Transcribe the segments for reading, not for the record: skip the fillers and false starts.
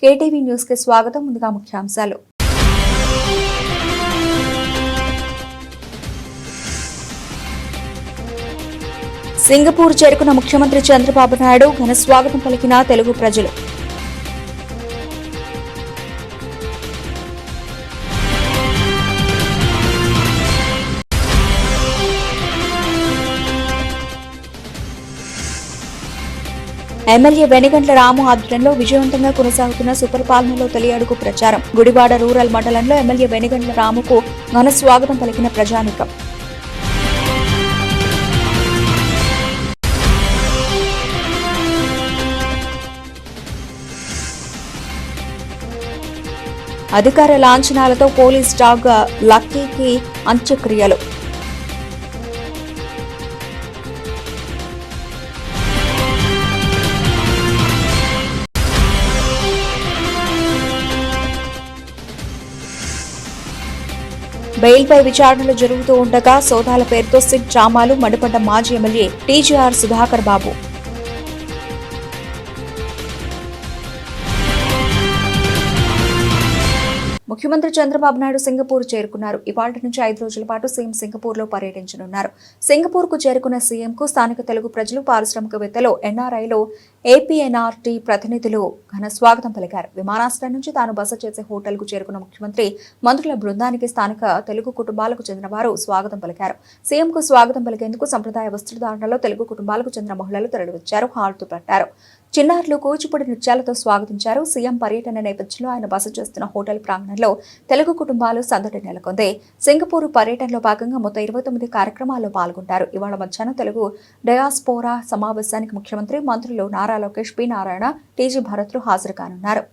KTV news కి స్వాగతం. ముందుగా ముఖ్యాంశాలు. సింగపూర్ చేరుకున్న ముఖ్యమంత్రి చంద్రబాబు నాయుడు ఘన స్వాగతం పలికిన తెలుగు ప్రజలు. ఎమ్మెల్యే వెనిగండ్ల రాము ఆధ్వర్యంలో విజయవంతంగా కొనసాగుతున్న సుపరిపాలనలో తొలి అడుగు ప్రచారం. గుడివాడ రూరల్ మండలంలో ఎమ్మెల్యే వెనిగండ్ల రాముకు ఘన స్వాగతం పలికిన ప్రజానీకం. అధికార లాంఛనాలతో పోలీస్ డాగ్ లక్కీకి అంత్యక్రియలు. బెయిల్పై విచారణలు జరుగుతూ ఉండగా సోదాల పేరుతో సిట్ డ్రామాలు మండిపడ్డ మాజీ ఎమ్మెల్యే టీజీఆర్ సుధాకర్ బాబు. ముఖ్యమంత్రి చంద్రబాబు నాయుడు సింగపూర్ చేరుకున్నారు. ఇవాళ్టి నుంచి 5 రోజుల పాటు సీఎం సింగపూర్ లో పర్యటించనున్నారు. సింగపూర్ కు చేరుకున్న సీఎం కు స్థానిక తెలుగు ప్రజలు, పారిశ్రామికవేత్తలు, ఎన్ఆర్ఐలు, ఏపీఎన్ఆర్టీ ప్రతినిధులు ఘన స్వాగతం పలికారు. విమానాశ్రయం నుంచి తాను బస చేసే హోటల్ కు చేరుకున్న ముఖ్యమంత్రి మంత్రుల బృందానికి స్థానిక తెలుగు కుటుంబాలకు చెందిన వారు స్వాగతం పలికారు. సీఎం కు స్వాగతం పలికేందుకు సంప్రదాయ వస్త్రధారణలో తెలుగు కుటుంబాలకు చెందిన మహిళలు తరలివచ్చారు. హాల్తో పట్టారు. చిన్నారులు కూచిపూడి నృత్యాలతో స్వాగతించారు. సీఎం పర్యటన నేపథ్యంలో ఆయన బస చేస్తున్న హోటల్ ప్రాంగణంలో తెలుగు కుటుంబాలు సందడి నెలకొంది. సింగపూర్ పర్యటనలో భాగంగా మొత్తం 29 కార్యక్రమాల్లో పాల్గొంటారు. ఇవాళ మధ్యాహ్నం తెలుగు డయాస్పోరా సమావేశానికి ముఖ్యమంత్రి, మంత్రులు నారా లోకేష్, పి నారాయణ, టీజీ భరత్లు హాజరు కానున్నారు.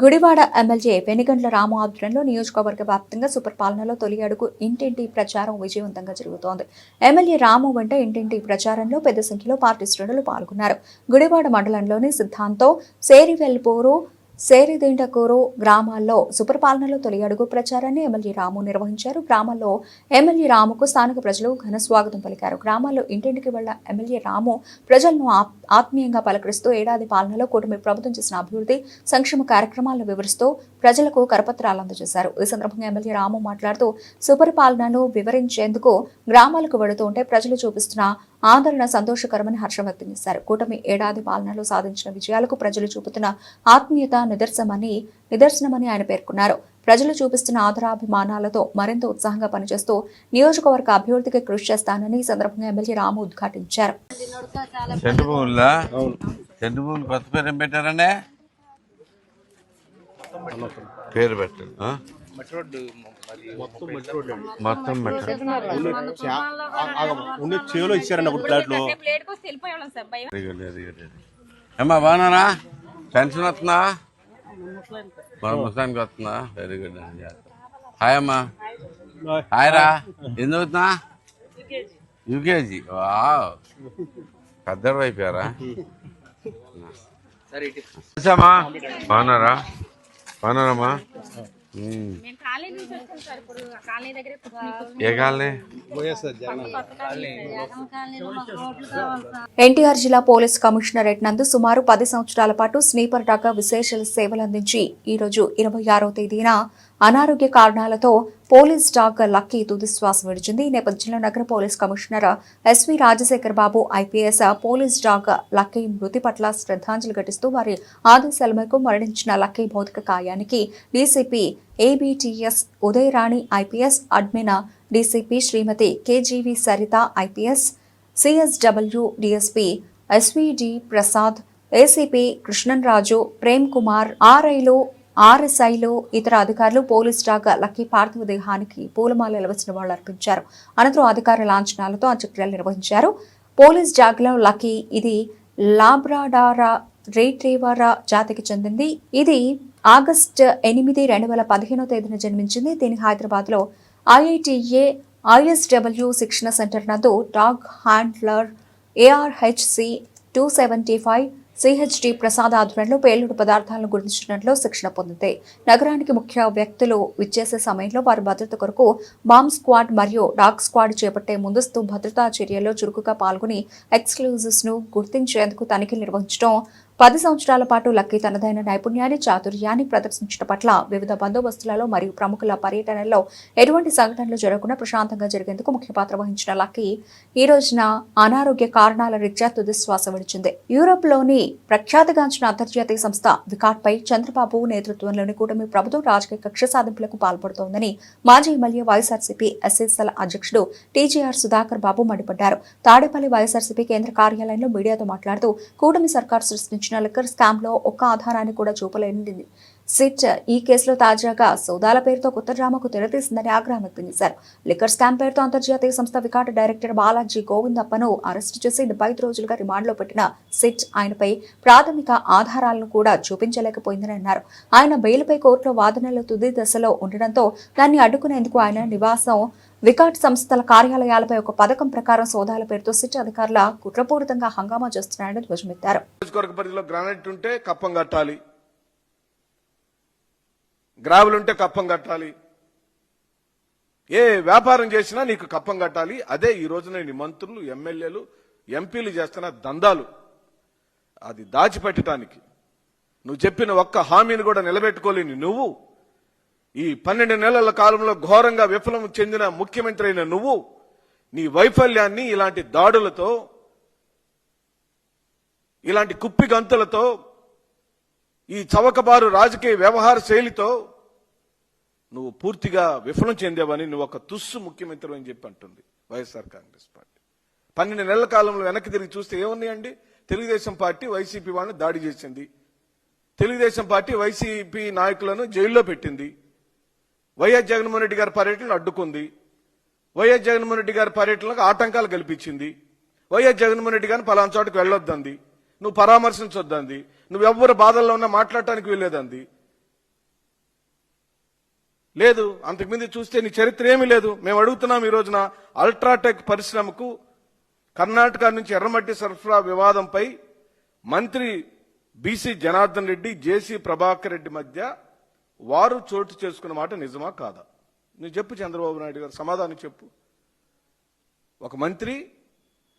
గుడివాడ ఎమ్మెల్యే వెనిగండ్ల రాము ఆధ్వర్యంలో నియోజకవర్గ వ్యాప్తంగా సుపరిపాలనలో తొలి అడుగు ఇంటింటి ప్రచారం విజయవంతంగా జరుగుతోంది. ఎమ్మెల్యే రాము వెంట ఇంటింటి ప్రచారంలో పెద్ద సంఖ్యలో పార్టీ శ్రేణులు పాల్గొన్నారు. గుడివాడ మండలంలోని సిద్ధాంతో, సేరివెల్పూరు, సేరిదిండకూరు గ్రామాల్లో సుపరిపాలనలో తొలి అడుగు ప్రచారాన్ని ఎమ్మెల్యే రాము నిర్వహించారు. గ్రామాల్లో ఎమ్మెల్యే రాముకు స్థానిక ప్రజలు ఘన స్వాగతం పలికారు. గ్రామాల్లో ఇంటింటికి వెళ్ల ఎమ్మెల్యే రాము ప్రజలను ఆత్మీయంగా పలకరిస్తూ ఏడాది పాలనలో కూటమి ప్రభుత్వం చేసిన అభివృద్ధి, సంక్షేమ కార్యక్రమాలను వివరిస్తూ ప్రజలకు కరపత్రాలు అందజేశారు. ఈ సందర్భంగా ఎమ్మెల్యే రాము మాట్లాడుతూ సుపరిపాలనను వివరించేందుకు గ్రామాలకు వెళుతూ ఉంటే ప్రజలు చూపిస్తున్న ఆదరణ సంతోషకరమని హర్షం వ్యక్తం చేశారు. కూటమి ఏడాది పాలనలో సాధించిన విజయాలకు ప్రజలు చూపుతున్న ఆత్మీయత నిదర్శనమని ఆయన పేర్కొన్నారు. ప్రజలు చూపిస్తున్న ఆదరాభిమానాలతో మరింత ఉత్సాహంగా పనిచేస్తూ నియోజకవర్గ అభివృద్ధికి కృషి చేస్తానని ఈ సందర్భంగా ఎమ్మెల్యే రాము ఉద్ఘాటించారు. బాగున్నారా? పెన్షన్ వస్తుందా? ముసలానికి వస్తుందా? Very good. హాయ్ అమ్మా. హాయ్ రా. ఏం చదువుతున్నా? యూకేజీ. పెద్దడు అయిపోయారా? బాగున్నారా? బాగున్నారమ్మా? ఎన్టీఆర్ జిల్లా పోలీస్ కమిషనరేట్ నందు సుమారు 10 సంవత్సరాల పాటు స్నీపర్ డాగా విశేష సేవలందించి ఈ రోజు 26వ తేదీన అనారోగ్య కారణాలతో పోలీస్ డాగ్ లక్కీ తుదిశ్వాస విడిచింది. ఈ నేపథ్యంలో నగర పోలీస్ కమిషనర్ ఎస్వి రాజశేఖర్ బాబు ఐపీఎస్ పోలీస్ డాగ్ లక్కీ మృతి పట్ల శ్రద్ధాంజలి ఘటిస్తూ వారి ఆదేశాల మేరకు మరణించిన లక్కీ భౌతిక కాయానికి DCP ABTS Udayarani IPS, admin DCP Srimati KGV Saritha IPS, CSW DSP SVD Prasad, ACP Krishnanraju, Prem Kumar, ఆర్ఐలు, ఆర్ఎస్ఐలు, ఇతర అధికారులు పోలీస్ డాగ్ లక్కీ పార్థివ దేహానికి పూలమాలలు వేసిన వాళ్ళు అర్పించారు. అనంతరం అధికార లాంఛనాలతో అంత్యక్రియలు నిర్వహించారు. పోలీస్ డాగ్ లో లక్కీ ఇది లాబ్రాడారా రీట్రీవర్ జాతికి చెందింది. ఇది ఆగస్టు 8, 2015 తేదీన జన్మించింది. దీని హైదరాబాద్ లో ఐఐటిఏ ఐఎస్డబ్ల్యూ శిక్షణ సెంటర్ నందు dog handler ARHC 275 CHD Prasad ఆధ్వర్యంలో పేలుడు పదార్థాలను గుర్తించినట్లు శిక్షణ పొందింది. నగరానికి ముఖ్య వ్యక్తులు విచ్చేసే సమయంలో వారి భద్రత కొరకు బాంబ్ స్క్వాడ్ మరియు డాగ్ స్క్వాడ్ చేపట్టే ముందస్తు భద్రతా చర్యల్లో చురుకుగా పాల్గొని ఎక్స్క్లూజివ్స్ ను గుర్తించేందుకు తనిఖీలు నిర్వహించడం, 10 సంవత్సరాల పాటు లక్కీ తనదైన నైపుణ్యాన్ని, చాతుర్యాన్ని ప్రదర్శించడం పట్ల వివిధ బందోబస్తులలో మరియు ప్రముఖుల పర్యటనల్లో ఎటువంటి సంఘటనలు జరగకుండా ప్రశాంతంగా జరిగేందుకు ముఖ్య పాత్ర వహించిన లక్కీ ఈ రోజున అనారోగ్య కారణాల రీత్యా తుదిశ్వాస విడిచింది. యూరోప్లోని ప్రఖ్యాతిగాంచిన అంతర్జాతీయ సంస్థ వికాట్పై చంద్రబాబు నేతృత్వంలోని కూటమి ప్రభుత్వం రాజకీయ కక్ష సాధింపులకు పాల్పడుతోందని మాజీ ఎమ్మెల్యే వైఎస్ఆర్సీపీ ఎస్ఎస్ఎల్ అధ్యక్షుడు టీజీఆర్ సుధాకర్ బాబు మండిపడ్డారు. తాడేపల్లి వైఎస్ఆర్సీపీ కేంద్ర కార్యాలయంలో మీడియాతో మాట్లాడుతూ కూటమి సర్కార్ సృష్టించిన లిక్కర్ స్కామ్ లో ఒక్క ఆధారాన్ని కూడా చూపలేనిది సిట్ ఈ కేసులో తాజాగా సౌదాల పేరుతో కొత్త డ్రామాకు తెరతీసిందని ఆగ్రహం వ్యక్తం చేశారు. లిక్కర్ స్కామ్ పేరుతో అంతర్జాతీయ సంస్థ వికాట్ డైరెక్టర్ బాలాజీ గోవిందప్పను అరెస్టు చేసి 75 రోజులుగా రిమాండ్లో పెట్టిన సిట్ ఆయనపై ప్రాథమిక ఆధారాలను కూడా చూపించలేకపోయిందని అన్నారు. ఆయన బెయిల్పై కోర్టులో వాదనలు తుది దశలో ఉండడంతో దాన్ని అడ్డుకునేందుకు ఆయన నివాసం వికాట్ సంస్థల కార్యాలయాలపై ఒక పథకం ప్రకారం సోదాల పేరుతో సిట్ అధికారుల కుట్రపూరితంగా హంగామా చేస్తున్నారని ధ్వజమెత్తారు. గ్రావెల్ ఉంటే కప్పం కట్టాలి, ఏ వ్యాపారం చేసినా నీకు కప్పం కట్టాలి. అదే ఈ రోజున నీ మంత్రులు, ఎమ్మెల్యేలు, ఎంపీలు చేస్తున్న దందాలు. అది దాచిపెట్టడానికి నువ్వు చెప్పిన ఒక్క హామీని కూడా నిలబెట్టుకోలేని నువ్వు, ఈ 12 నెలల కాలంలో ఘోరంగా విఫలం చెందిన ముఖ్యమంత్రి అయిన నువ్వు, నీ వైఫల్యాన్ని ఇలాంటి దాడులతో, ఇలాంటి కుప్పి గంతులతో, ఈ చవకబారు రాజకీయ వ్యవహార శైలితో నువ్వు పూర్తిగా విఫలం చెందేవని నువ్వు ఒక తుస్సు ముఖ్యమంత్రి అని చెప్పి అంటుంది వైఎస్ఆర్ కాంగ్రెస్ పార్టీ. 12 నెలల కాలంలో వెనక్కి తిరిగి చూస్తే ఏమున్నాయండి? తెలుగుదేశం పార్టీ వైసీపీ వాళ్ళని దాడి చేసింది, తెలుగుదేశం పార్టీ వైసీపీ నాయకులను జైల్లో పెట్టింది, వైఎస్ జగన్మోహన్ రెడ్డి గారి పర్యటనను అడ్డుకుంది, వైఎస్ జగన్మోహన్ రెడ్డి గారి పర్యటనలకు ఆటంకాలు కల్పించింది, వైఎస్ జగన్మోహన్ రెడ్డి గారిని పలానా చోటుకు వెళ్ళొద్దంది, నువ్వు పరామర్శించొద్దంది, నువ్వెవ్వరు బాధల్లో ఉన్నా మాట్లాడటానికి వెళ్ళేదంది లేదు. అంతకుముందు చూస్తే నీ చరిత్ర ఏమీ లేదు. మేము అడుగుతున్నాం ఈ రోజున అల్ట్రాటెక్ పరిశ్రమకు కర్ణాటక నుంచి ఎర్రమట్టి సరఫరా వివాదంపై మంత్రి బీసీ జనార్దన్ రెడ్డి, జేసీ ప్రభాకర్ రెడ్డి మధ్య వారు చోటు చేసుకున్న మాట నిజమా కాదా? నువ్వు చెప్పు చంద్రబాబు నాయుడు గారు, సమాధానం చెప్పు. ఒక మంత్రి,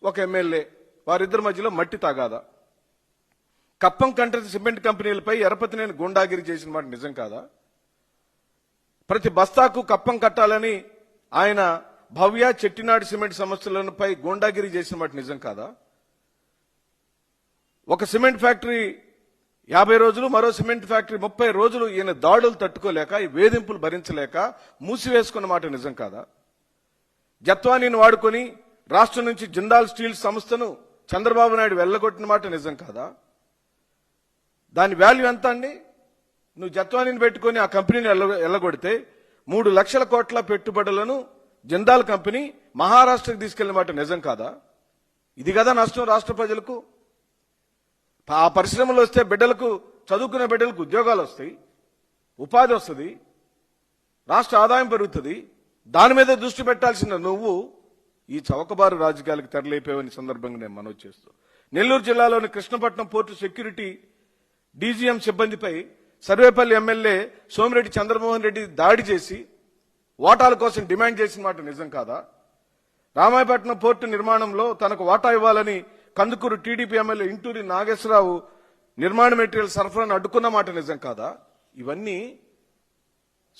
ఒక ఎమ్మెల్యే, వారిద్దరి మధ్యలో మట్టి తాగాదా? కప్పం కంట్రీ సిమెంట్ కంపెనీలపై ఎరపతినేని గూండాగిరి చేసిన మాట నిజం కాదా? ప్రతి బస్తాకు కప్పం కట్టాలని ఆయన భవ్య, చెట్టినాడు సిమెంట్ సంస్థలపై గూండాగిరి చేసిన మాట నిజం కాదా? ఒక సిమెంట్ ఫ్యాక్టరీ 50 రోజులు, మరో సిమెంట్ ఫ్యాక్టరీ 30 రోజులు ఈయన దాడులు తట్టుకోలేక, ఈ వేధింపులు భరించలేక మూసివేసుకున్న మాట నిజం కాదా? జత్వానీని వాడుకొని రాష్ట్రం నుంచి జిందాల్ స్టీల్ సంస్థను చంద్రబాబు నాయుడు వెళ్లగొట్టిన మాట నిజం కాదా? దాని వాల్యూ ఎంత అండి? నువ్వు జత్వానీని పెట్టుకుని ఆ కంపెనీని ఎల్లగొడితే 3 లక్షల కోట్ల పెట్టుబడులను జిందాల్ కంపెనీ మహారాష్ట్రకు తీసుకెళ్లిన మాట నిజం కాదా? ఇది కదా నష్టం రాష్ట్ర ప్రజలకు. ఆ పరిశ్రమలు వస్తే బిడ్డలకు, చదువుకునే బిడ్డలకు ఉద్యోగాలు వస్తాయి, ఉపాధి వస్తుంది, రాష్ట్ర ఆదాయం పెరుగుతుంది. దాని మీద దృష్టి పెట్టాల్సిన నువ్వు ఈ చౌకబారు రాజకీయాలకు తెరలేపేవని సందర్భంగా నేను మనవి చేస్తూ, నెల్లూరు జిల్లాలోని కృష్ణపట్నం పోర్టు సెక్యూరిటీ డీజీఎం సిబ్బందిపై సర్వేపల్లి ఎమ్మెల్యే సోమిరెడ్డి చంద్రమోహన్ రెడ్డి దాడి చేసి వాటాల కోసం డిమాండ్ చేసిన మాట నిజం కాదా? రామాయపట్నం పోర్టు నిర్మాణంలో తనకు వాటా ఇవ్వాలని కందుకూరు టీడీపీ ఎమ్మెల్యే ఇంటూరి నాగేశ్వరరావు నిర్మాణ మెటీరియల్ సరఫరాను అడ్డుకున్న మాట నిజం కాదా? ఇవన్నీ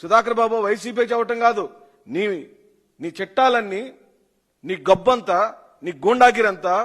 సుధాకర్ బాబు వైసీపీ చెప్పటం కాదు, నీ చట్టాలన్నీ, నీ గబ్బంతా, నీ గూండాగిరంతా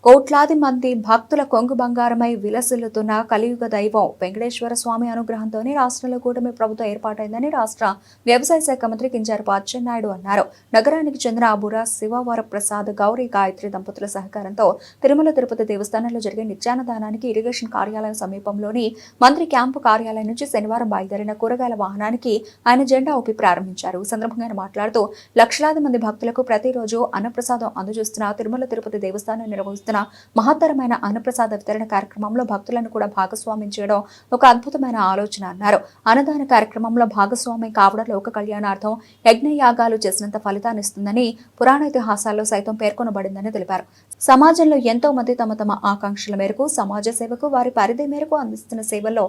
కోట్లాది మంది భక్తుల కొంగు బంగారమై విలసిల్లుతున్న కలియుగ దైవం వెంకటేశ్వర స్వామి అనుగ్రహంతోనే రాష్ట్రంలో కూటమి ప్రభుత్వం ఏర్పాటైందని రాష్ట్ర వ్యవసాయ శాఖ మంత్రి కింజరాపు అచ్చెన్నాయుడు అన్నారు. నగరానికి చెందిన బుర్రా శివవరప్రసాద్ గౌరీ గాయత్రి దంపతుల సహకారంతో తిరుమల తిరుపతి దేవస్థానంలో జరిగే నిత్యాన్నదానానికి ఇరిగేషన్ కార్యాలయం సమీపంలోని మంత్రి క్యాంపు కార్యాలయం నుంచి శనివారం బయలుదేరిన కూరగాయల వాహనానికి ఆయన జెండా ఊపి ప్రారంభించారు. ఈ సందర్భంగా ఆయన మాట్లాడుతూ లక్షలాది మంది భక్తులకు ప్రతిరోజు అన్నప్రసాదం అందజేస్తున్న తిరుమల తిరుపతి దేవస్థానం నిర్వహిస్తున్న మహత్తరమైన అన్నప్రసాద వితరణ కార్యక్రమంలో భక్తులను కూడా భాగస్వామ్యం చేయడం ఒక అద్భుతమైన ఆలోచన అన్నారు. అన్నదాన కార్యక్రమంలో భాగస్వామ్యం కావడం లోక కళ్యాణార్థం యజ్ఞయాగాలు చేసినంత ఫలితాన్ని ఇస్తుందని పురాణ ఇతిహాసాల్లో సైతం పేర్కొనబడిందని తెలిపారు. సమాజంలో ఎంతో మంది తమ తమ ఆకాంక్షల మేరకు సమాజ సేవకు వారి పరిధి మేరకు అందిస్తున్న సేవల్లో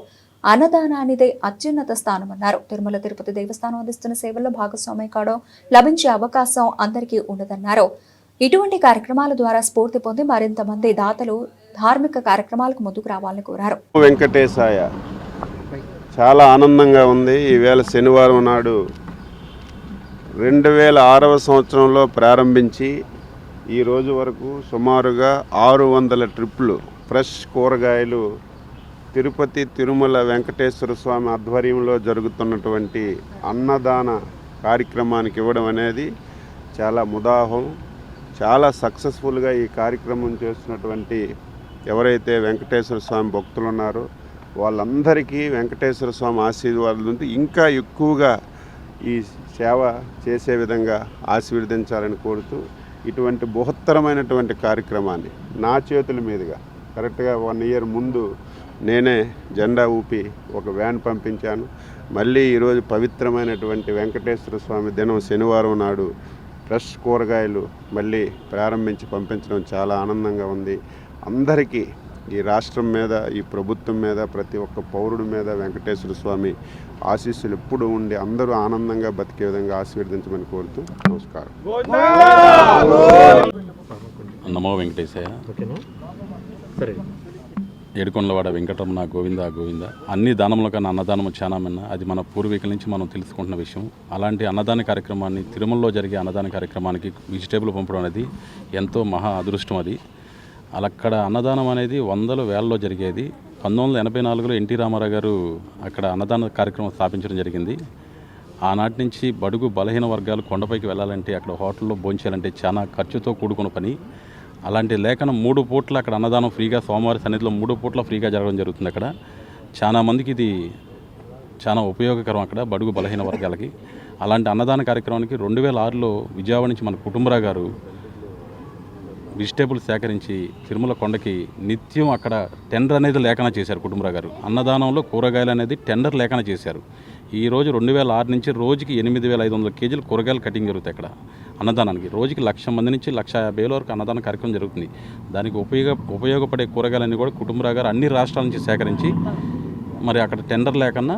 అన్నదానానిదే అత్యున్నత స్థానమన్నారు. తిరుమల తిరుపతి దేవస్థానం అందిస్తున్న సేవల్లో భాగస్వామ్యం కావడం లభించే అవకాశం అందరికీ ఉండదన్నారు. ఇటువంటి కార్యక్రమాల ద్వారా స్ఫూర్తి పొంది మరింత మంది దాతలు ధార్మిక కార్యక్రమాలకు ముందుకు రావాలని కోరారు. వెంకటేశాయ చాలా ఆనందంగా ఉంది. ఈవేళ శనివారం నాడు 2006వ సంవత్సరంలో ప్రారంభించి ఈ రోజు వరకు సుమారుగా 600 ట్రిప్పులు ఫ్రెష్ కూరగాయలు తిరుపతి తిరుమల వెంకటేశ్వర స్వామి ఆధ్వర్యంలో జరుగుతున్నటువంటి అన్నదాన కార్యక్రమానికి ఇవ్వడం అనేది చాలా ముదాహం. చాలా సక్సెస్ఫుల్గా ఈ కార్యక్రమం చేస్తున్నటువంటి ఎవరైతే వెంకటేశ్వర స్వామి భక్తులు ఉన్నారో వాళ్ళందరికీ వెంకటేశ్వర స్వామి ఆశీర్వాదాలు ఉంటే ఇంకా ఎక్కువగా ఈ సేవ చేసే విధంగా ఆశీర్వదించాలని కోరుతూ ఇటువంటి బృహత్తరమైనటువంటి కార్యక్రమాన్ని నా చేతుల మీదుగా కరెక్ట్గా 1 ఇయర్ ముందు నేనే జెండా ఊపి ఒక వ్యాన్ పంపించాను. మళ్ళీ ఈరోజు పవిత్రమైనటువంటి వెంకటేశ్వర స్వామి దినం శనివారం నాడు ఫ్రెష్ కూరగాయలు మళ్ళీ ప్రారంభించి పంపించడం చాలా ఆనందంగా ఉంది. అందరికీ ఈ రాష్ట్రం మీద, ఈ ప్రభుత్వం మీద, ప్రతి ఒక్క పౌరుడి మీద వెంకటేశ్వర స్వామి ఆశీస్సులు ఎప్పుడు ఉండి అందరూ ఆనందంగా బతికే విధంగా ఆశీర్వదించమని కోరుతూ నమస్కారం. నమో వెంకటేశయ్య. ఏడుకొండలవాడ వెంకటరమణ గోవింద గోవింద. అన్ని దానముల కన్నా అన్నదానము చాలా మిన్న. అది మన పూర్వీకుల నుంచి మనం తెలుసుకుంటున్న విషయం. అలాంటి అన్నదాన కార్యక్రమాన్ని, తిరుమలలో జరిగే అన్నదాన కార్యక్రమానికి వెజిటేబుల్ పంపడం అనేది ఎంతో మహా అదృష్టం. అది అక్కడ అన్నదానం అనేది వందల వేలలో జరిగేది. 1984లో ఎన్టీ రామారావు గారు అక్కడ అన్నదాన కార్యక్రమం స్థాపించడం జరిగింది. ఆనాటి నుంచి బడుగు బలహీన వర్గాలు కొండపైకి వెళ్ళాలంటే, అక్కడ హోటల్లో భోంచేయాలంటే చాలా ఖర్చుతో కూడుకున్న పని. అలాంటి లేఖన 3 పూట్ల అక్కడ అన్నదానం ఫ్రీగా, స్వామివారి సన్నిధిలో 3 పూట్ల ఫ్రీగా జరగడం జరుగుతుంది. అక్కడ చాలా మందికి ఇది చాలా ఉపయోగకరం అక్కడ బడుగు బలహీన వర్గాలకి. అలాంటి అన్నదాన కార్యక్రమానికి 2006లో విజయవాడ నుంచి మన కుటుంబరావు గారు వెజిటేబుల్ సేకరించి తిరుమల కొండకి నిత్యం అక్కడ టెండర్ అనేది లేఖన చేశారు. కుటుంబరావు గారు అన్నదానంలో కూరగాయలు అనేది టెండర్ లేఖన చేశారు. ఈరోజు 2006 నుంచి రోజుకి 8500 కేజీలు కూరగాయలు కటింగ్ జరుగుతాయి అక్కడ అన్నదానానికి. రోజుకి 1,00,000 మంది నుంచి 1,50,000 వరకు అన్నదాన కార్యక్రమం జరుగుతుంది. దానికి ఉపయోగపడే కూరగాయలన్నీ కూడా కుటుంబరావు గారు అన్ని రాష్ట్రాల నుంచి సేకరించి మరి అక్కడ టెండర్ లేకన్నా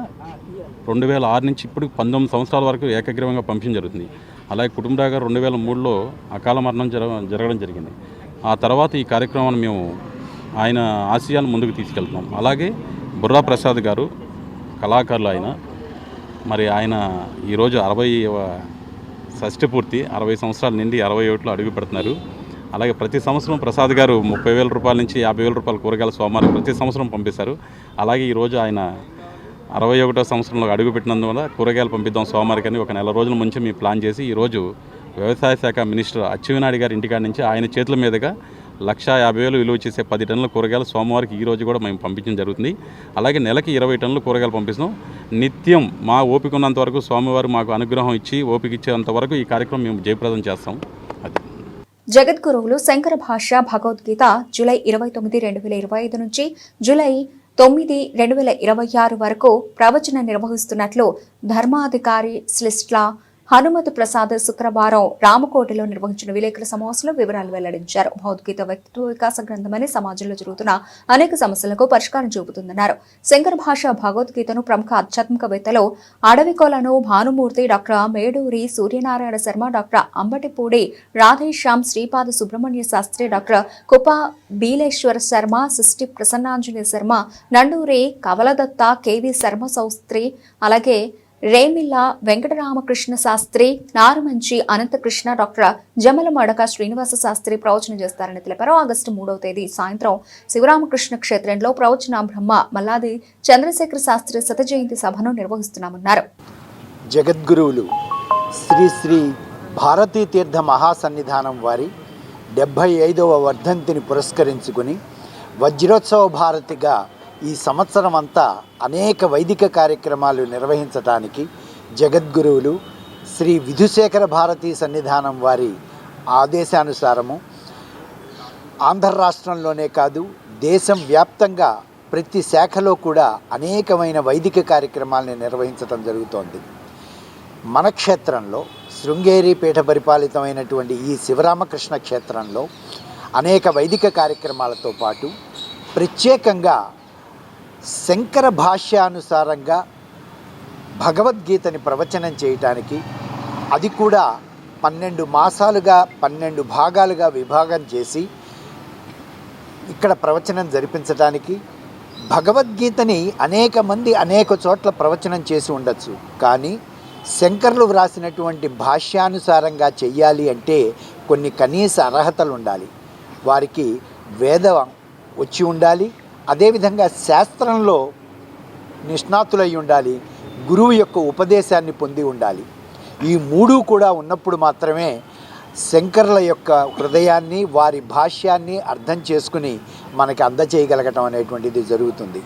2006 నుంచి ఇప్పుడు 19 సంవత్సరాల వరకు ఏకగ్రీవంగా పంపించడం జరుగుతుంది. అలాగే కుటుంబరావు గారు 2003లో అకాల మరణం జరగడం జరిగింది. ఆ తర్వాత ఈ కార్యక్రమాన్ని మేము ఆయన ఆశయాలను ముందుకు తీసుకెళ్తున్నాం. అలాగే బుర్రా ప్రసాద్ గారు కళాకారులు ఆయన. మరి ఆయన ఈరోజు 60వ షష్ఠి పూర్తి, 60 సంవత్సరాల నుండి 61లో అడుగు పెడుతున్నారు. అలాగే ప్రతి సంవత్సరం ప్రసాద్ గారు 30,000 రూపాయల నుంచి 50,000 రూపాయల కూరగాయల స్వామివారికి ప్రతి సంవత్సరం పంపిస్తారు. అలాగే ఈరోజు ఆయన 61వ సంవత్సరంలో అడుగుపెట్టినందువల్ల కూరగాయలు పంపిద్దాం స్వామివారికి అని ఒక నెల రోజుల ముందు మేము ప్లాన్ చేసి ఈరోజు వ్యవసాయ శాఖ మినిస్టర్ అచ్చెన్నాయుడు గారి ఇంటికాడ నుంచి ఆయన చేతుల మీదుగా 1,50,000 విలువ చేసే 10 టన్నుల కూరగాయలు స్వామివారికి ఈరోజు కూడా మేము పంపించడం జరుగుతుంది. అలాగే నెలకి 20 టన్నుల కూరగాయలు పంపిస్తున్నాం. నిత్యం మా ఓపిక ఉన్నంత వరకు స్వామివారు మాకు అనుగ్రహం ఇచ్చి ఓపిక ఇచ్చేంత వరకు ఈ కార్యక్రమం మేము జయప్రదం చేస్తాం. అది జగద్గురువులు శంకర భాష్య భగవద్గీత జూలై 29, 2025 నుంచి జూలై 9, 2026 వరకు ప్రవచన నిర్వహిస్తున్నట్లు ధర్మాధికారి శ్లిస్ట్లా హనుమతి ప్రసాద్ శుక్రవారం రామకోటలో నిర్వహించిన విలేకరుల సమావేశంలో వివరాలు వెల్లడించారు. భౌతికత వ్యక్తిత్వ వికాస గ్రంథమని సమాజంలో జరుగుతున్న అనేక సమస్యలకు పరిష్కారం చూపుతుందన్నారు. శంకర భాష భగవద్గీతను ప్రముఖ ఆధ్యాత్మికవేత్తలు Adavikolanu Bhanumurthy, doctor Meduri Suryanarayana Sharma, doctor Ambatipudi Radheshyam, Sripada Subrahmanya Sastri, doctor Kupa Bileshwara Sharma, Sisti Prasannanjaneya Sharma, Nanduri Kavaladatta, KV Sharma Sastri, అలాగే రేమిల్లా వెంకటరామకృష్ణ శాస్త్రి, నారమంచి అనంతకృష్ణ, డాక్టర్ జమల మడక శ్రీనివాస శాస్త్రి ప్రవచనం చేస్తారని తెలిపారు. ఆగస్టు 3వ తేదీ సాయంత్రం శివరామకృష్ణ క్షేత్రంలో ప్రవచన బ్రహ్మ మల్లాది చంద్రశేఖర శాస్త్రి శత జయంతి సభను నిర్వహిస్తున్నామన్నారు. జగద్గురువులు శ్రీ శ్రీ భారతీ తీర్థ మహాసన్నిధానం వారి 75వ వర్ధంతిని పురస్కరించుకుని వజ్రోత్సవ భారతిగా ఈ సంవత్సరం అంతా అనేక వైదిక కార్యక్రమాలు నిర్వహించడానికి జగద్గురువులు శ్రీ విధుశేఖర భారతీ సన్నిధానం వారి ఆదేశానుసారము ఆంధ్ర రాష్ట్రంలోనే కాదు దేశం వ్యాప్తంగా ప్రతి శాఖలో కూడా అనేకమైన వైదిక కార్యక్రమాలను నిర్వహించడం జరుగుతోంది. మన క్షేత్రంలో శృంగేరి పీఠ పరిపాలితమైనటువంటి ఈ శివరామకృష్ణ క్షేత్రంలో అనేక వైదిక కార్యక్రమాలతో పాటు ప్రత్యేకంగా శంకర భాష్యానుసారంగా భగవద్గీతని ప్రవచనం చేయటానికి, అది కూడా 12 మాసాలుగా 12 భాగాలుగా విభాగం చేసి ఇక్కడ ప్రవచనం జరిపించడానికి, భగవద్గీతని అనేక మంది అనేక చోట్ల ప్రవచనం చేసి ఉండొచ్చు, కానీ శంకరులు వ్రాసినటువంటి భాష్యానుసారంగా చెయ్యాలి అంటే కొన్ని కనీస అర్హతలు ఉండాలి. వారికి వేదం వచ్చి ఉండాలి, అదేవిధంగా శాస్త్రంలో నిష్ణాతులై ఉండాలి, గురువు యొక్క ఉపదేశాన్ని పొంది ఉండాలి. ఈ 3 కూడా ఉన్నప్పుడు మాత్రమే శంకరుల యొక్క హృదయాన్ని, వారి భాష్యాన్ని అర్థం చేసుకుని మనకి అందచేయగలగటం అనేటువంటిది జరుగుతుంది.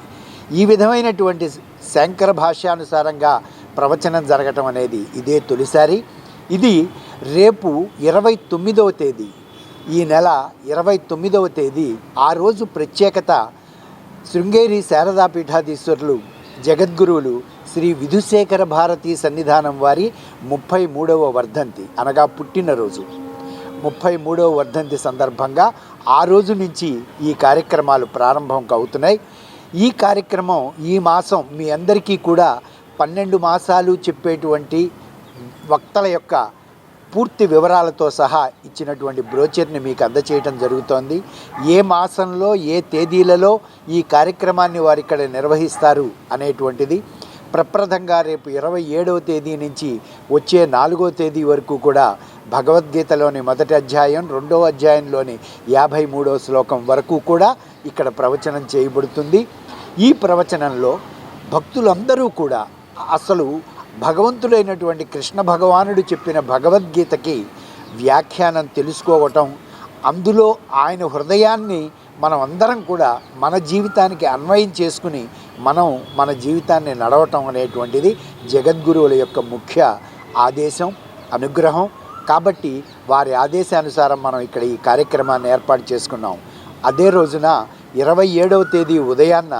ఈ విధమైనటువంటి శంకర భాష్యానుసారంగా ప్రవచనం జరగటం అనేది ఇదే తొలిసారి. ఇది రేపు 29వ తేదీ, ఈ నెల 29వ తేదీ, ఆ రోజు ప్రత్యేకత శృంగేరి శారదా పీఠాధీశ్వరులు జగద్గురువులు శ్రీ విధుశేఖర భారతీ సన్నిధానం వారి 33వ వర్ధంతి అనగా పుట్టినరోజు. 33వ వర్ధంతి సందర్భంగా ఆ రోజు నుంచి ఈ కార్యక్రమాలు ప్రారంభం అవుతున్నాయి. ఈ కార్యక్రమం ఈ మాసం మీ అందరికీ కూడా 12 మాసాలు చెప్పేటువంటి వక్తల యొక్క పూర్తి వివరాలతో సహా ఇచ్చినటువంటి బ్రోచర్ని మీకు అందచేయటం జరుగుతోంది. ఏ మాసంలో ఏ తేదీలలో ఈ కార్యక్రమాన్ని వారు ఇక్కడ నిర్వహిస్తారు అనేటువంటిది ప్రప్రథంగా రేపు 27వ తేదీ నుంచి వచ్చే 4వ తేదీ వరకు కూడా భగవద్గీతలోని మొదటి అధ్యాయం, 2వ అధ్యాయంలోని 53వ శ్లోకం వరకు కూడా ఇక్కడ ప్రవచనం చేయబడుతుంది. ఈ ప్రవచనంలో భక్తులందరూ కూడా అసలు భగవంతుడైనటువంటి కృష్ణ భగవానుడు చెప్పిన భగవద్గీతకి వ్యాఖ్యానం తెలుసుకోవటం, అందులో ఆయన హృదయాన్ని మనం అందరం కూడా మన జీవితానికి అన్వయం చేసుకుని మనం మన జీవితాన్ని నడవటం అనేటువంటిది జగద్గురువుల యొక్క ముఖ్య ఆదేశం, అనుగ్రహం. కాబట్టి వారి ఆదేశానుసారం మనం ఇక్కడ ఈ కార్యక్రమాన్ని ఏర్పాటు చేసుకున్నాం. అదే రోజున 27వ తేదీ ఉదయాన్న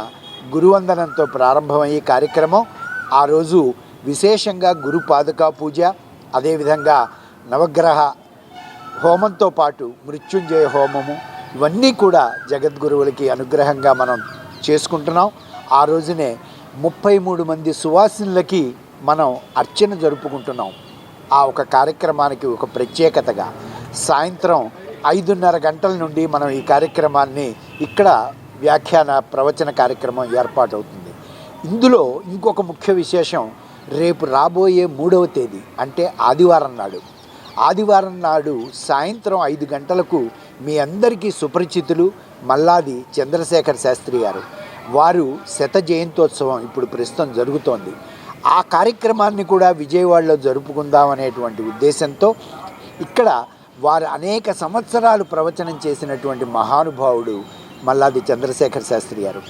గురువందనంతో ప్రారంభమయ్యే కార్యక్రమం. ఆ రోజు విశేషంగా గురు పాదుకా పూజ, అదేవిధంగా నవగ్రహ హోమంతో పాటు మృత్యుంజయ హోమము, ఇవన్నీ కూడా జగద్గురువులకి అనుగ్రహంగా మనం చేసుకుంటున్నాం. ఆ రోజునే 33 మంది సువాసినులకి మనం అర్చన జరుపుకుంటున్నాం. ఆ ఒక కార్యక్రమానికి ఒక ప్రత్యేకతగా సాయంత్రం 5:30 గంటల నుండి మనం ఈ కార్యక్రమాన్ని ఇక్కడ వ్యాఖ్యాన ప్రవచన కార్యక్రమం ఏర్పాటవుతుంది. ఇందులో ఇంకొక ముఖ్య విశేషం, రేపు రాబోయే 3వ తేదీ అంటే ఆదివారం నాడు సాయంత్రం 5 గంటలకు మీ అందరికీ సుపరిచితులు మల్లాది చంద్రశేఖర శాస్త్రి గారు వారు శత జయంతోత్సవం ఇప్పుడు ప్రస్తుతం జరుగుతోంది. ఆ కార్యక్రమాన్ని కూడా విజయవాడలో జరుపుకుందాం అనేటువంటి ఉద్దేశంతో ఇక్కడ వారు అనేక సంవత్సరాలు ప్రవచనం చేసినటువంటి మహానుభావుడు మల్లాది చంద్రశేఖర శాస్త్రి గారు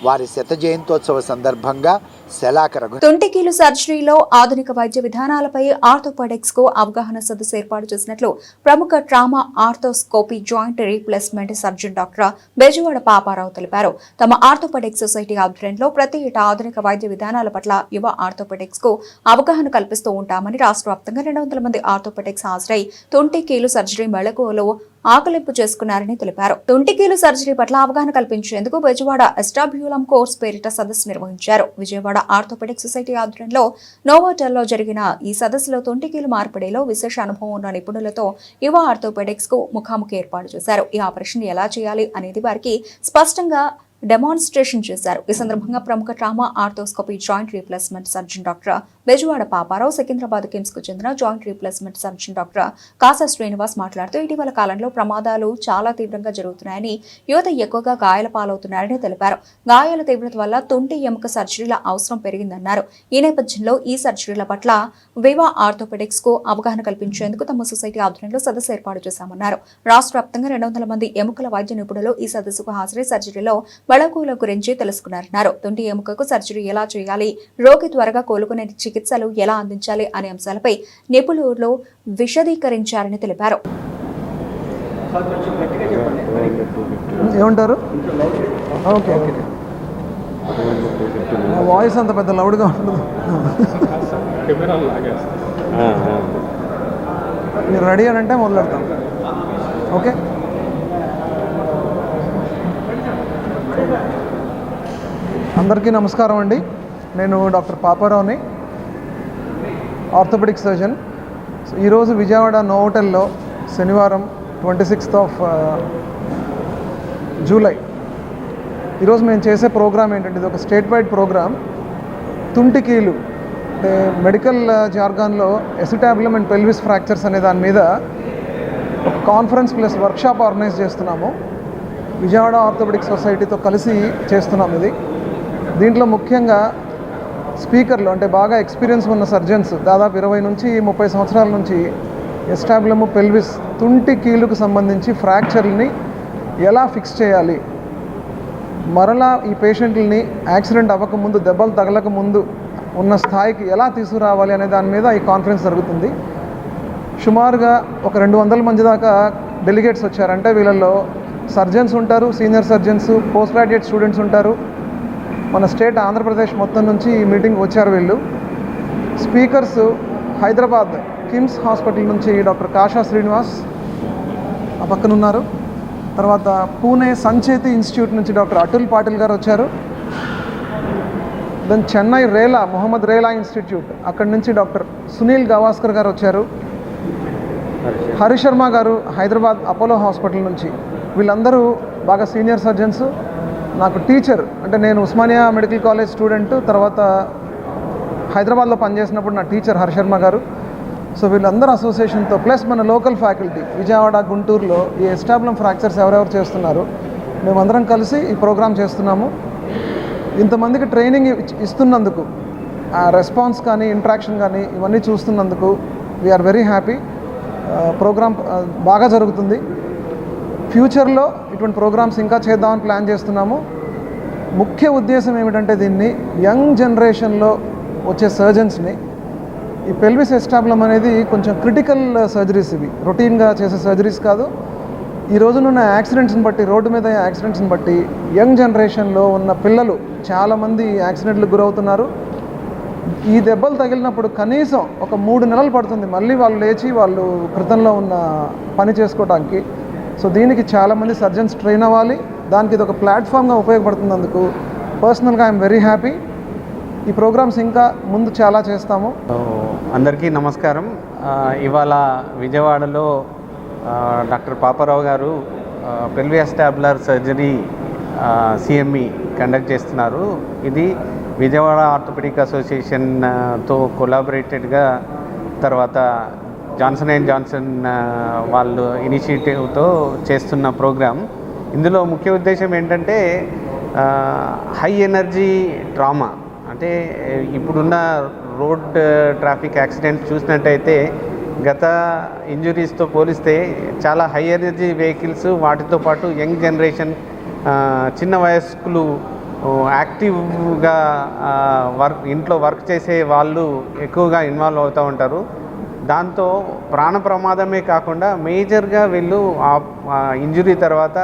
వారి శత జయంతోత్సవ సందర్భంగా శలాక రఘు. తుంటికీలు సర్జరీలో ఆధునిక వైద్య విధానాలపై ఆర్థోపెడిక్స్ కు అవగాహన సదస్సు ఏర్పాటు చేసినట్లు ప్రముఖ trauma arthroscopy joint replacement surgeon doctor Bezawada Paparao తెలిపారు. తమ ఆర్థోపెడిక్స్ సొసైటీ ఆధ్వర్యంలో ప్రతి ఏటా ఆధునిక వైద్య విధానాల పట్ల యువ ఆర్థోపెడిక్స్ కు అవగాహన కల్పిస్తూ ఉంటామని రాష్ట్ర వ్యాప్తంగా 200 మంది ఆర్థోపెడిక్స్ హాజరై తుంటికీలు సర్జరీ మెళకువలో ఆకలింపు చేసుకున్నారని తెలిపారు. తుంటికీలు సర్జరీ పట్ల అవగాహన కల్పించేందుకు బెజవాడ ఎస్టాబ్యూలం కోర్స్ పేరిట సదస్సు నిర్వహించారు. విజయవాడ ఆర్థోపెడిక్ సొసైటీ ఆధ్వర్యంలో నోవోటెల్లో జరిగిన ఈ సదస్సులో తుంటికీలు మార్పిడిలో విశేష అనుభవం ఉన్న నిపుణులతో యువ ఆర్థోపెడిక్స్ కు ముఖాముఖి ఏర్పాటు చేశారు. ఈ ఆపరేషన్ ఎలా చేయాలి అనేది వారికి స్పష్టంగా డెమాన్స్ట్రేషన్ చేశారు. ఈ సందర్భంగా ప్రముఖ trauma arthroscopy joint replacement surgeon doctor Bezawada Paparao, Secunderabad KIMS కు చెందిన joint replacement surgeon doctor Kasa Srinivas మాట్లాడుతూ ఇటీవల కాలంలో ప్రమాదాలు చాలా తీవ్రంగా జరుగుతున్నాయని, యువత ఎక్కువగా గాయాల పాలవుతున్నారని తెలిపారు. గాయాల తీవ్రత వల్ల తుంటి ఎముక సర్జరీల అవసరం పెరిగిందన్నారు. ఈ నేపథ్యంలో ఈ సర్జరీల పట్ల వివా ఆర్థోపెడిక్స్ కు అవగాహన కల్పించేందుకు తమ సొసైటీ ఆధ్వర్యంలో సదస్సు ఏర్పాటు చేశామన్నారు. రాష్ట్ర వ్యాప్తంగా 200 మంది ఎముకల వైద్య నిపుణులు ఈ సదస్సుకు హాజరై సర్జరీలో మెళకువల గురించి తెలుసుకున్నారన్నారు. తుంటి ఎముకకు సర్జరీ ఎలా చేయాలి, రోగి త్వరగా కోలుకునే చికిత్సలు ఎలా అందించాలి అనే అంశాలపై నిపుణులు విశదీకరించారని తెలిపారు. ఏమంటారు? ఓకే ఓకే, వాయిస్ అంత పెద్ద లౌడ్గా ఉండదు. మీరు రెడీ అని అంటే మొదలెడతాం. ఓకే, అందరికీ నమస్కారం అండి. నేను డాక్టర్ పాపారావుని, ఆర్థోపెడిక్ సర్జన్. ఈరోజు విజయవాడ నోవోటెల్లో శనివారం 26th జూలై ఈరోజు మేము చేసే ప్రోగ్రామ్ ఏంటంటే, ఇది ఒక స్టేట్ వైడ్ ప్రోగ్రామ్. తుంటికీలు అంటే మెడికల్ జార్గాన్లో ఎసిటాబులం అండ్ పెల్విస్ ఫ్రాక్చర్స్ అనే దాని మీద ఒక కాన్ఫరెన్స్ ప్లస్ వర్క్షాప్ ఆర్గనైజ్ చేస్తున్నాము. విజయవాడ ఆర్థోపెడిక్ సొసైటీతో కలిసి చేస్తున్నాం ఇది. దీంట్లో ముఖ్యంగా స్పీకర్లు అంటే బాగా ఎక్స్పీరియన్స్ ఉన్న సర్జన్స్, దాదాపు 20 నుంచి 30 సంవత్సరాల నుంచి ఎస్టాబులము పెల్విస్ తుంటి కీలుకు సంబంధించి ఫ్రాక్చర్ని ఎలా ఫిక్స్ చేయాలి, మరలా ఈ పేషెంట్లని యాక్సిడెంట్ అవ్వకముందు, దెబ్బలు తగలకముందు ఉన్న స్థాయికి ఎలా తీసుకురావాలి అనే దాని మీద ఈ కాన్ఫరెన్స్ జరుగుతుంది. సుమారుగా ఒక 200 మంది దాకా డెలిగేట్స్ వచ్చారంటే వీళ్ళల్లో సర్జన్స్ ఉంటారు, senior surgeons, post graduate students ఉంటారు. మన స్టేట్ ఆంధ్రప్రదేశ్ మొత్తం నుంచి ఈ మీటింగ్ వచ్చారు వీళ్ళు. స్పీకర్స్ హైదరాబాద్ కిమ్స్ హాస్పిటల్ నుంచి డాక్టర్ కాసా శ్రీనివాస్ ఆ పక్కన ఉన్నారు. తర్వాత పూణే సంచేతి ఇన్స్టిట్యూట్ నుంచి డాక్టర్ అటుల్ పాటిల్ గారు వచ్చారు. దెన్ చెన్నై మొహమ్మద్ రేలా ఇన్స్టిట్యూట్ అక్కడి నుంచి డాక్టర్ సునీల్ గవాస్కర్ గారు వచ్చారు. హరిశర్మ గారు హైదరాబాద్ అపోలో హాస్పిటల్ నుంచి. వీళ్ళందరూ బాగా సీనియర్ సర్జన్స్. నాకు టీచర్ అంటే నేను ఉస్మానియా మెడికల్ కాలేజ్ స్టూడెంట్, తర్వాత హైదరాబాద్లో పనిచేసినప్పుడు నా టీచర్ హరిశర్మ గారు. సో వీళ్ళందరూ అసోసియేషన్తో ప్లస్ మన లోకల్ ఫ్యాకల్టీ విజయవాడ, గుంటూరులో ఈ ఎస్టాబులం ఫ్రాక్చర్స్ ఎవరెవరు చేస్తున్నారు మేమందరం కలిసి ఈ ప్రోగ్రామ్ చేస్తున్నాము. ఇంతమందికి ట్రైనింగ్ ఇస్తున్నందుకు, ఆ రెస్పాన్స్ కానీ ఇంట్రాక్షన్ కానీ ఇవన్నీ చూస్తున్నందుకు వీఆర్ వెరీ హ్యాపీ. ప్రోగ్రామ్ బాగా జరుగుతుంది. ఫ్యూచర్లో ఇటువంటి ప్రోగ్రామ్స్ ఇంకా చేద్దామని ప్లాన్ చేస్తున్నాము. ముఖ్య ఉద్దేశం ఏమిటంటే దీన్ని యంగ్ జనరేషన్లో వచ్చే సర్జన్స్ని, ఈ పెల్విస్ ఎస్టాబులం అనేది కొంచెం క్రిటికల్ సర్జరీస్, ఇవి రొటీన్గా చేసే సర్జరీస్ కాదు. ఈ రోజునున్న యాక్సిడెంట్స్ని బట్టి, రోడ్డు మీద యాక్సిడెంట్స్ని బట్టి యంగ్ జనరేషన్లో ఉన్న పిల్లలు చాలామంది యాక్సిడెంట్లకు గురవుతున్నారు. ఈ దెబ్బలు తగిలినప్పుడు కనీసం ఒక 3 నెలలు పడుతుంది మళ్ళీ వాళ్ళు లేచి వాళ్ళు కృతంలో ఉన్న పని చేసుకోవడానికి. సో దీనికి చాలామంది సర్జన్స్ ట్రైన్ అవ్వాలి. దానికి ఇది ఒక ప్లాట్ఫామ్గా ఉపయోగపడుతున్నందుకు పర్సనల్గా ఐఎమ్ వెరీ హ్యాపీ. ఈ ప్రోగ్రామ్స్ ఇంకా ముందు చాలా చేస్తాము. అందరికీ నమస్కారం. ఇవాళ విజయవాడలో డాక్టర్ పాపారావు గారు పెల్వియాస్టాబులర్ సర్జరీ సిఎంఈ కండక్ట్ చేస్తున్నారు. ఇది విజయవాడ ఆర్థోపెడిక్ అసోసియేషన్తో కొలాబరేటెడ్గా, తర్వాత జాన్సన్ అండ్ జాన్సన్ వాళ్ళు ఇనిషియేటివ్తో చేస్తున్న ప్రోగ్రామ్. ఇందులో ముఖ్య ఉద్దేశం ఏంటంటే హై ఎనర్జీ ట్రామా, అంటే ఇప్పుడున్న రోడ్ ట్రాఫిక్ యాక్సిడెంట్స్ చూసినట్టయితే గత ఇంజురీస్తో పోలిస్తే చాలా హై ఎనర్జీ వెహికల్స్, వాటితో పాటు యంగ్ జనరేషన్ చిన్న వయస్కులు యాక్టివ్గా ఇంట్లో వర్క్ చేసే వాళ్ళు ఎక్కువగా ఇన్వాల్వ్ అవుతూ ఉంటారు. దాంతో ప్రాణ ప్రమాదమే కాకుండా మేజర్గా వీళ్ళు ఇంజురీ తర్వాత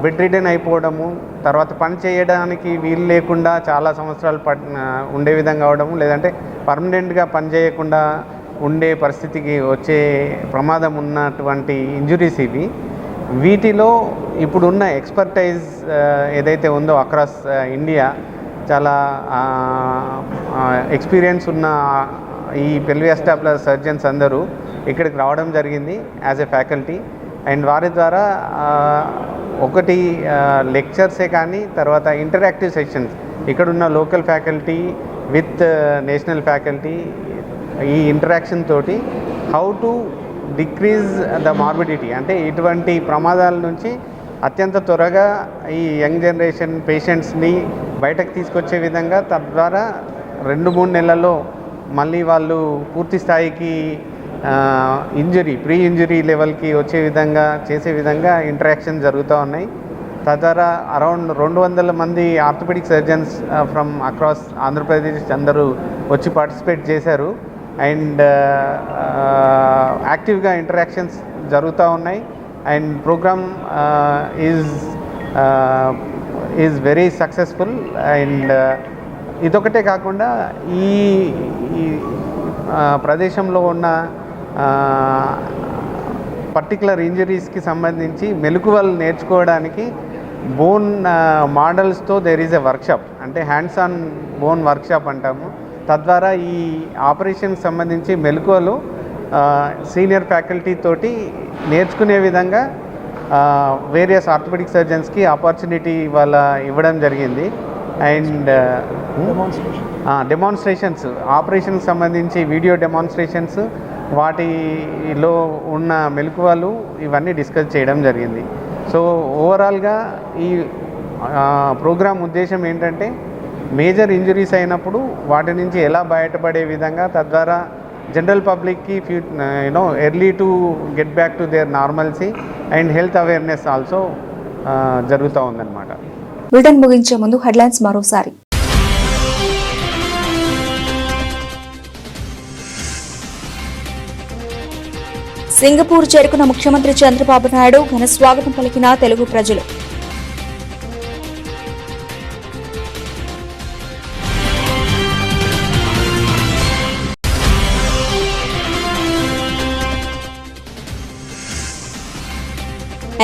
బెడ్ రిడెన్ అయిపోవడము, తర్వాత పని చేయడానికి వీలు లేకుండా చాలా సంవత్సరాలు ఉండే విధంగా అవడము, లేదంటే పర్మనెంట్గా పని చేయకుండా ఉండే పరిస్థితికి వచ్చే ప్రమాదం ఉన్నటువంటి ఇంజురీస్ ఇవి. వీటిలో ఇప్పుడున్న ఎక్స్పర్టైజ్ ఏదైతే ఉందో అక్రాస్ ఇండియా చాలా ఎక్స్పీరియన్స్ ఉన్న ఈ పెల్వియాస్టాబ్యులర్ సర్జన్స్ అందరూ ఇక్కడికి రావడం జరిగింది యాజ్ ఎ ఫ్యాకల్టీ. అండ్ వారి ద్వారా ఒకటి లెక్చర్సే కానీ తర్వాత ఇంటరాక్టివ్ సెషన్స్ ఇక్కడున్న local faculty with national faculty ఈ ఇంటరాక్షన్ తోటి how to decrease the morbidity, అంటే ఇటువంటి ప్రమాదాల నుంచి అత్యంత త్వరగా ఈ యంగ్ జనరేషన్ పేషెంట్స్ని బయటకు తీసుకొచ్చే విధంగా, తద్వారా 2-3 నెలల్లో మళ్ళీ వాళ్ళు పూర్తి స్థాయికి ప్రీ ఇంజరీ లెవెల్కి వచ్చే విధంగా చేసే విధంగా ఇంటరాక్షన్ జరుగుతూ ఉన్నాయి. తద్వారా అరౌండ్ 200 మంది orthopaedic surgeons from across Andhra Pradesh అందరూ వచ్చి పార్టిసిపేట్ చేశారు. అండ్ యాక్టివ్గా ఇంటరాక్షన్స్ జరుగుతూ ఉన్నాయి. And programme is very successful. And ఇదొకటే కాకుండా ఈ ప్రదేశంలో ఉన్న పర్టికులర్ ఇంజరీస్కి సంబంధించి మెలకువలు నేర్చుకోవడానికి బోన్ మోడల్స్తో దేర్ ఈజ్ ఎ వర్క్షాప్, అంటే హ్యాండ్స్ ఆన్ బోన్ వర్క్షాప్ అంటాము. తద్వారా ఈ ఆపరేషన్కి సంబంధించి మెలకువలు సీనియర్ ఫ్యాకల్టీ తోటి నేర్చుకునే విధంగా వేరియస్ ఆర్థోపెడిక్ సర్జన్స్కి ఆపర్చునిటీ ఇవ్వడం జరిగింది. అండ్ డెమాన్స్ట్రేషన్స్, ఆపరేషన్కి సంబంధించి వీడియో డెమాన్స్ట్రేషన్స్, వాటిలో ఉన్న మెలకువలు ఇవన్నీ డిస్కస్ చేయడం జరిగింది. సో ఓవరాల్గా ఈ ప్రోగ్రాం ఉద్దేశం ఏంటంటే మేజర్ ఇంజరీస్ అయినప్పుడు వాటి నుంచి ఎలా బయటపడే విధంగా, తద్వారా జనరల్ పబ్లిక్కి early to get back to their normalcy and health awareness also జరుగుతూ ఉందన్నమాట. బులెటిన్ ముగించే ముందు హెడ్లైన్స్ మరోసారి. సింగపూర్ చేరుకున్న ముఖ్యమంత్రి చంద్రబాబు నాయుడు ఘన స్వాగతం పలికిన తెలుగు ప్రజలు.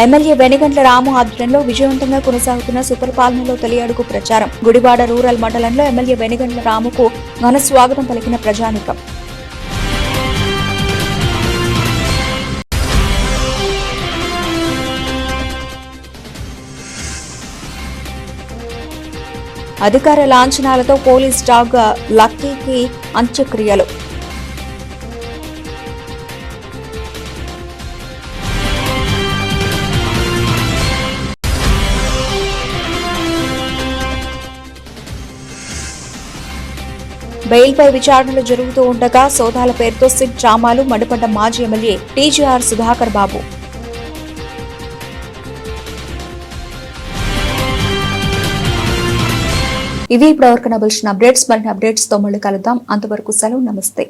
ఎమ్మెల్యే వెనిగండ్ల రాము ఆధ్వర్యంలో విజయవంతంగా కొనసాగుతున్న సూపర్ పాలనలో తొలి అడుగు ప్రచారం. గుడివాడ రూరల్ మండలంలో ఎమ్మెల్యే వెనిగండ్ల రాముకు ఘన స్వాగతం పలికిన ప్రజానీకం. అధికార లాంఛనాలతో పోలీస్ డాగ్ లక్కీకి అంత్యక్రియలు. బెయిల్పై విచారణలు జరుగుతూ ఉండగా సోదాల పేరుతో సిట్ డ్రామాలు మండిపడ్డ మాజీ ఎమ్మెల్యే టీజీఆర్ సుధాకర్ బాబు. ఇవి ఇప్పటివరకు నబిల్చిన అప్డేట్స్. మరిన్ని అప్డేట్స్ తో మళ్ళీ కలుద్దాం. అంతవరకు సెలవు, నమస్తే.